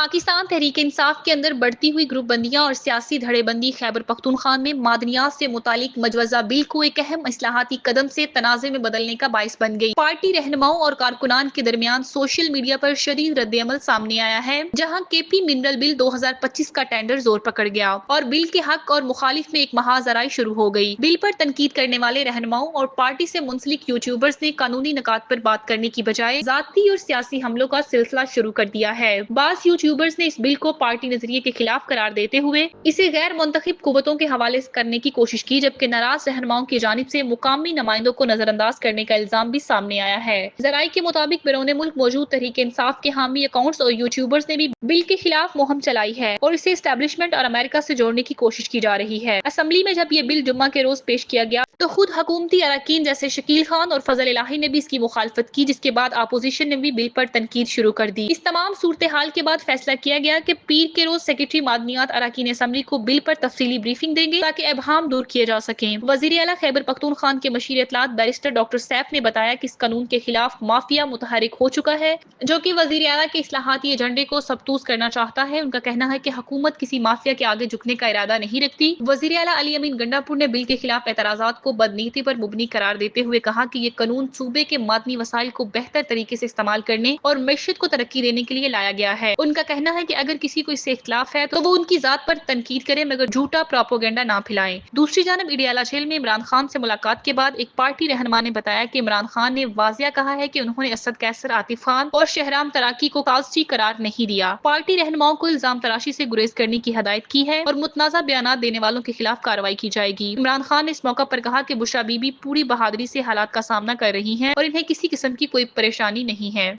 پاکستان تحریک انصاف کے اندر بڑھتی ہوئی گروپ بندیاں اور سیاسی دھڑے بندی خیبر پختونخوا میں معدنیات سے متعلق مجوزہ بل کو ایک اہم اصلاحاتی قدم سے تنازع میں بدلنے کا باعث بن گئی۔ پارٹی رہنماؤں اور کارکنان کے درمیان سوشل میڈیا پر شدید رد عمل سامنے آیا ہے، جہاں کے پی منرل بل 2025 کا ٹینڈر زور پکڑ گیا اور بل کے حق اور مخالف میں ایک محاذ آرائی شروع ہو گئی۔ بل پر تنقید کرنے والے رہنماؤں اور پارٹی سے منسلک یوٹیوبرز نے قانونی نکات پر بات کرنے کی بجائے ذاتی اور سیاسی حملوں کا سلسلہ شروع کر دیا ہے۔ بعض یوٹیوبرز نے اس بل کو پارٹی نظریے کے خلاف قرار دیتے ہوئے اسے غیر منتخب قوتوں کے حوالے کرنے کی کوشش کی، جبکہ ناراض رہنماؤں کی جانب سے مقامی نمائندوں کو نظر انداز کرنے کا الزام بھی سامنے آیا ہے۔ ذرائع کے مطابق بیرون ملک موجود تحریک انصاف کے حامی اکاؤنٹس اور یوٹیوبرز نے بھی بل کے خلاف مہم چلائی ہے اور اسے اسٹیبلشمنٹ اور امریکہ سے جوڑنے کی کوشش کی جا رہی ہے۔ اسمبلی میں جب یہ بل جمعہ کے روز پیش کیا گیا تو خود حکومتی اراکین جیسے شکیل خان اور فضل الہی نے بھی اس کی مخالفت کی، جس کے بعد اپوزیشن نے بھی بل پر تنقید شروع کر دی۔ اس تمام صورتحال کے بعد فیصلہ کیا گیا کہ پیر کے روز سیکریٹری معدنیات اراکین اسمبلی کو بل پر تفصیلی بریفنگ دیں گے تاکہ ابہام دور کیے جا سکیں۔ وزیر اعلیٰ خیبر پختونخوا کے مشیر اطلاعات بیرسٹر ڈاکٹر سیف نے بتایا کہ اس قانون کے خلاف مافیا متحرک ہو چکا ہے، جو کہ وزیر اعلیٰ کے اصلاحاتی ایجنڈے کو سبتوز کرنا چاہتا ہے۔ ان کا کہنا ہے کہ حکومت کسی مافیا کے آگے جھکنے کا ارادہ نہیں رکھتی۔ وزیر اعلیٰ علی امین گنڈاپور نے بل کے خلاف اعتراضات کو بدنیتی پر مبنی قرار دیتے ہوئے کہا کہ یہ قانون صوبے کے معدنی وسائل کو بہتر طریقے سے استعمال کرنے اور معیشت کو ترقی دینے کے لیے لایا گیا ہے۔ ان کا کہنا ہے کہ اگر کسی کو اس سے اختلاف ہے تو وہ ان کی ذات پر تنقید کرے مگر جھوٹا پروپیگنڈا نہ پھیلائیں۔ دوسری جانب اڈیالہ جیل میں عمران خان سے ملاقات کے بعد ایک پارٹی رہنما نے بتایا کہ عمران خان نے واضح کہا ہے کہ انہوں نے اسد قیصر، عاطف خان اور شہرام تراکی کو کالسٹی قرار نہیں دیا۔ پارٹی رہنماؤں کو الزام تراشی سے گریز کرنے کی ہدایت کی ہے اور متنازع بیانات دینے والوں کے خلاف کارروائی کی جائے گی۔ عمران خان نے اس موقع پر کہا کہ بشرا بی بی پوری بہادری سے حالات کا سامنا کر رہی ہیں اور انہیں کسی قسم کی کوئی پریشانی نہیں ہے۔